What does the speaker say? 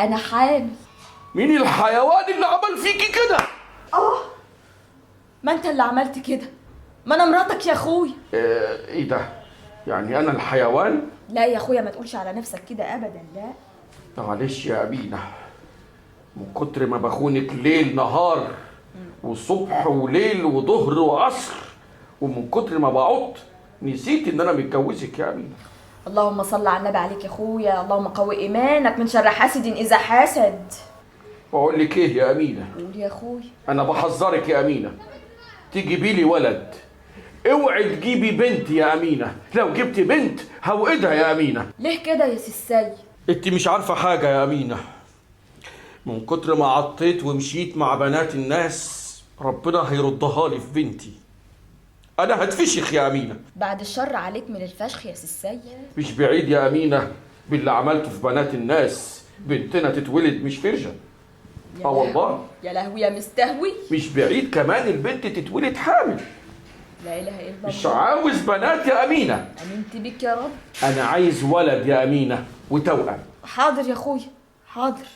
انا حامل. مين الحيوان اللي عمل فيكي كده؟ ما انت اللي عملت كده، ما انا مراتك يا اخويا. ايه ده؟ يعني انا الحيوان؟ لا يا اخويا ما تقولش على نفسك كده ابدا، لا. معلش يا أمينة، من كتر ما بخونك ليل نهار وصبح وليل وظهر وعصر، ومن كتر ما بعط نسيت ان انا متجوزك يا أمينة. اللهم صل على النبي عليك يا اخويا، اللهم قوي ايمانك من شر حاسد اذا حسد. بقول لك ايه يا أمينة؟ قول يا اخويا. انا بحذرك يا أمينة، تجيبي لي ولد، اوعي تجيبي بنت يا أمينة، لو جبتي بنت هوقدها يا أمينة. ليه كده يا سي السيد؟ انت مش عارفة حاجة يا أمينة، من كتر ما عطيت ومشيت مع بنات الناس ربنا هيردها لي في بنتي. انا هتفشخ يا أمينة. بعد الشر عليك من الفشخ يا سي السيد. مش بعيد يا أمينة باللي عملته في بنات الناس بنتنا تتولد مش فرجة. والله يا لهوي يا مستهوي. مش بعيد كمان البنت تتولد حامل. لا اله الا الله. مش عاوز بنات يا أمينة، امنت بك يا رب. أنا عايز ولد يا أمينة وتوأم. حاضر يا اخويا، حاضر.